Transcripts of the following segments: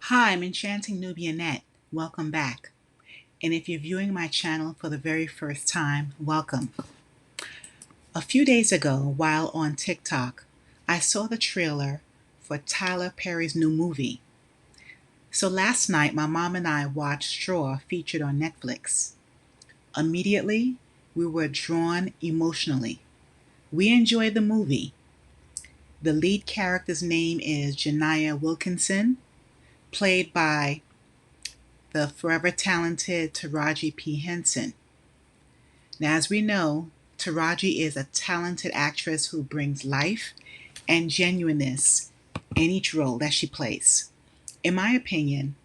Hi, I'm Enchanting Nubianette. Welcome back. And if you're viewing my channel for the very first time, welcome. A few days ago, while on TikTok, I saw the trailer for Tyler Perry's new movie. So last night, my mom and I watched Straw featured on Netflix. Immediately, we were drawn emotionally. We enjoyed the movie. The lead character's name is Janiyah Wilkinson, played by the forever talented Taraji P. Henson. Now, as we know, Taraji is a talented actress who brings life and genuineness in each role that she plays. In my opinion,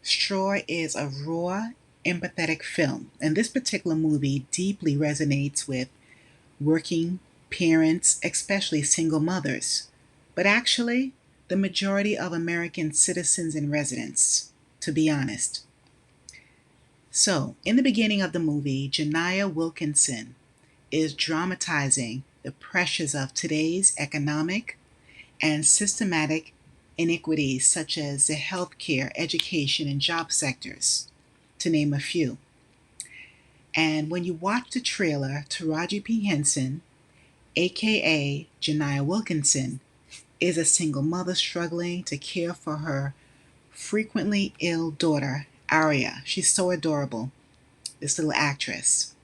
Straw is a raw, empathetic film, and this particular movie deeply resonates with working parents, especially single mothers, but actually, the majority of American citizens and residents, to be honest. So, in the beginning of the movie, Janiyah Wilkinson is dramatizing the pressures of today's economic and systematic inequities, such as the healthcare, education, and job sectors, to name a few. And when you watch the trailer, Taraji P. Henson, aka Janiyah Wilkinson, is a single mother struggling to care for her frequently ill daughter, Aria. She's so adorable, this little actress.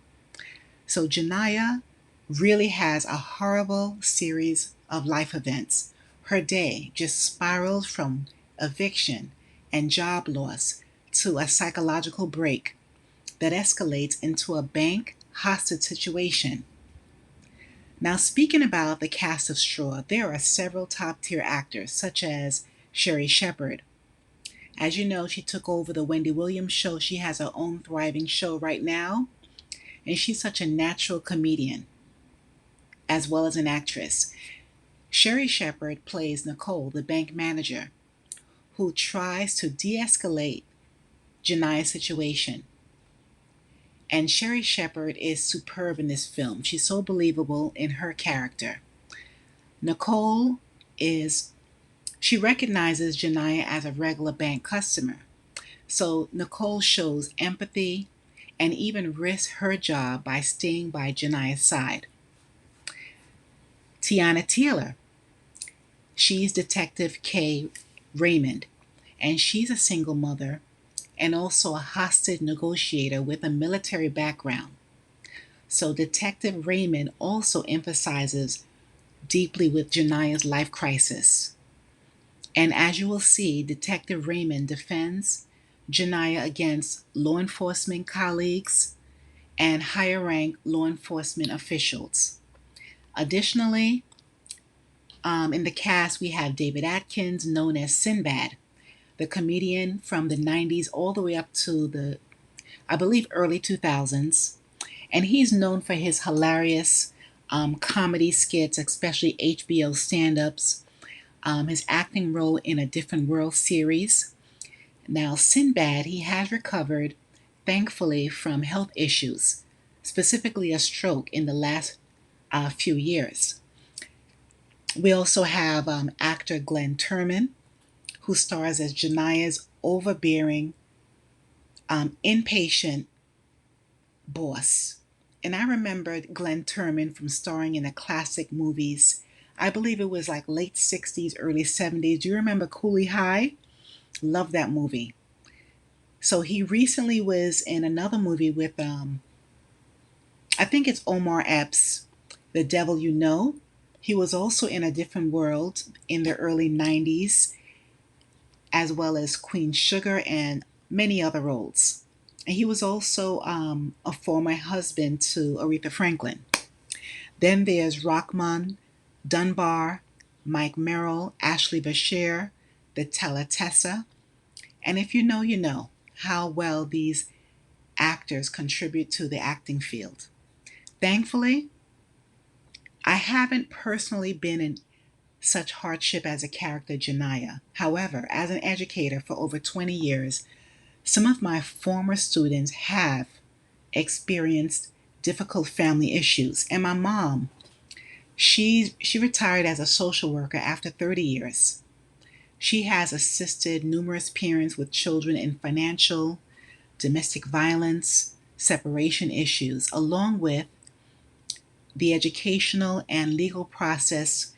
So Janiyah really has a horrible series of life events. Her day just spirals from eviction and job loss to a psychological break that escalates into a bank hostage situation. Now, speaking about the cast of Straw, there are several top tier actors, such as Sherry Shepherd. As you know, she took over the Wendy Williams show. She has her own thriving show right now, and she's such a natural comedian as well as an actress. Sherry Shepherd plays Nicole, the bank manager, who tries to de escalate Janiyah's situation. And Sherry Shepherd is superb in this film. She's so believable in her character. Nicole is, she recognizes Janiyah as a regular bank customer. So Nicole shows empathy and even risks her job by staying by Janiyah's side. Tiana Taylor, she's Detective Kay Raymond, and she's a single mother and also a hostage negotiator with a military background. So Detective Raymond also emphasizes deeply with Janiyah's life crisis. And as you will see, Detective Raymond defends Janiyah against law enforcement colleagues and higher rank law enforcement officials. Additionally, in the cast, we have David Atkins, known as Sinbad, the comedian from the 90s all the way up to the, I believe, early 2000s. And he's known for his hilarious comedy skits, especially HBO stand ups, his acting role in A Different World series. Now, Sinbad, he has recovered, thankfully, from health issues, specifically a stroke in the last few years. We also have actor Glenn Turman, who stars as Janiyah's overbearing, impatient boss. And I remember Glenn Turman from starring in the classic movies. I believe it was like late 60s, early 70s. Do you remember Cooley High? Love that movie. So he recently was in another movie with, I think it's Omar Epps, The Devil You Know. He was also in A Different World in the early 90s, as well as Queen Sugar and many other roles. And he was also a former husband to Aretha Franklin. Then there's Rockman Dunbar, Mike Merrill, Ashley Bashir, the Talatessa. And if you know, you know how well these actors contribute to the acting field. Thankfully, I haven't personally been in such hardship as a character Janiyah. However, as an educator for over 20 years, some of my former students have experienced difficult family issues. And my mom, she retired as a social worker after 30 years. She has assisted numerous parents with children in financial, domestic violence, separation issues, along with the educational and legal process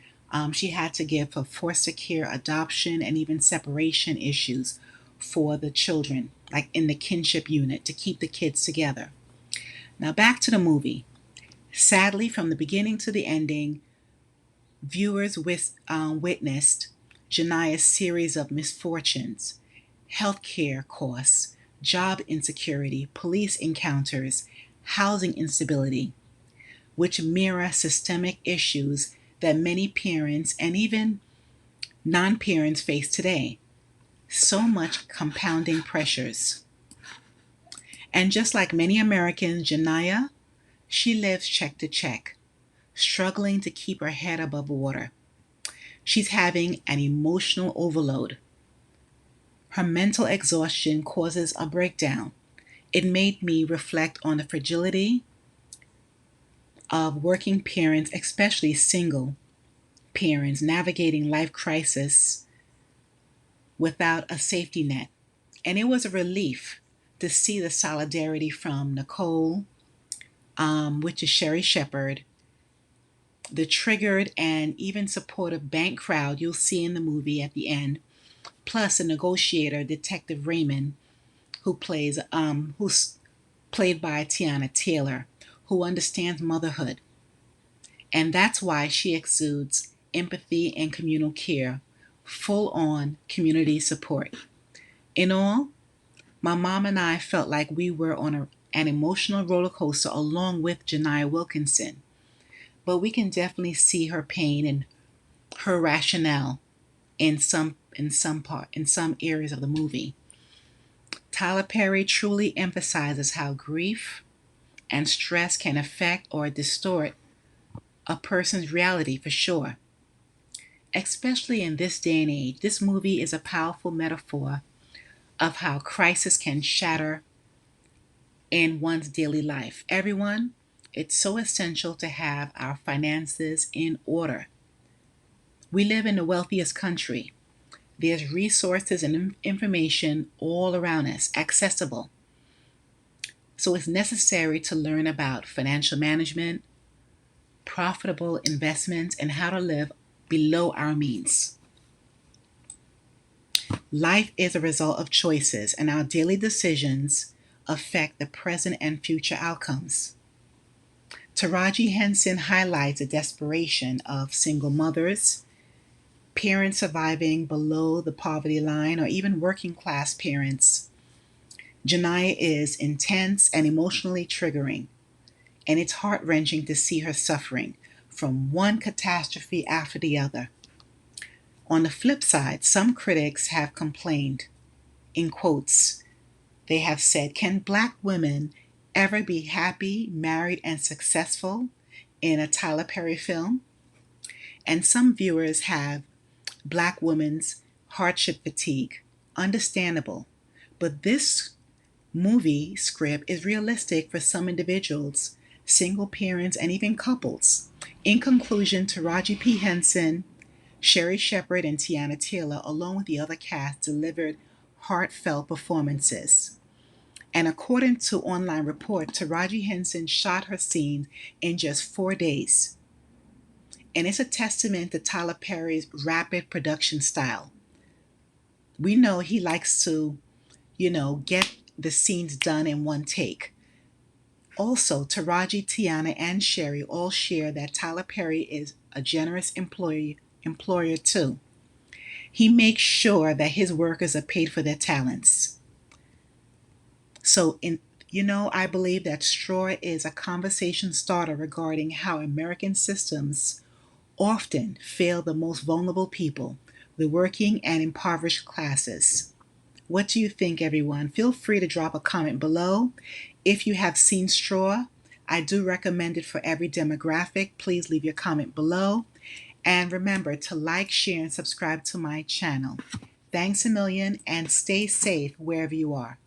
she had to give for foster care, adoption, and even separation issues for the children, like in the kinship unit, to keep the kids together. Now, back to the movie. Sadly, from the beginning to the ending, viewers witnessed Jania's series of misfortunes, healthcare costs, job insecurity, police encounters, housing instability, which mirror systemic issues that many parents and even non parents face today. So much compounding pressures. And just like many Americans, Janaya, she lives check to check, struggling to keep her head above water. She's having an emotional overload. Her mental exhaustion causes a breakdown. It made me reflect on the fragility of working parents, especially single parents navigating life crisis without a safety net. And it was a relief to see the solidarity from Nicole, which is Sherry Shepherd, the triggered and even supportive bank crowd you'll see in the movie at the end, plus a negotiator, Detective Raymond, who's played by Tiana Taylor, who understands motherhood. And that's why she exudes empathy and communal care, full on community support. In all, my mom and I felt like we were on an emotional roller coaster along with Janiyah Wilkinson. But we can definitely see her pain and her rationale in some areas of the movie. Tyler Perry truly emphasizes how grief and stress can affect or distort a person's reality for sure. Especially in this day and age, this movie is a powerful metaphor of how crisis can shatter in one's daily life. Everyone, it's so essential to have our finances in order. We live in the wealthiest country. There's resources and information all around us, accessible. So it's necessary to learn about financial management, profitable investments, and how to live below our means. Life is a result of choices, and our daily decisions affect the present and future outcomes. Taraji Henson highlights the desperation of single mothers, parents surviving below the poverty line, or even working class parents. Janiyah is intense and emotionally triggering, and it's heart wrenching to see her suffering from one catastrophe after the other. On the flip side, some critics have complained, in quotes, they have said, can Black women ever be happy, married, and successful in a Tyler Perry film? And some viewers have Black women's hardship fatigue. Understandable. But this movie script is realistic for some individuals, single parents, and even couples. In conclusion, Taraji P. Henson, Sherry Shepherd, and Tiana Taylor, along with the other cast, delivered heartfelt performances. And according to online reports, Taraji Henson shot her scene in just 4 days. And it's a testament to Tyler Perry's rapid production style. We know he likes to, get the scenes done in one take. Also, Taraji, Tiana, and Sherry all share that Tyler Perry is a generous employer too. He makes sure that his workers are paid for their talents. So, I believe that Straw is a conversation starter regarding how American systems often fail the most vulnerable people, the working and impoverished classes. What do you think, everyone? Feel free to drop a comment below. If you have seen Straw, I do recommend it for every demographic. Please leave your comment below. And remember to like, share, and subscribe to my channel. Thanks a million and stay safe wherever you are.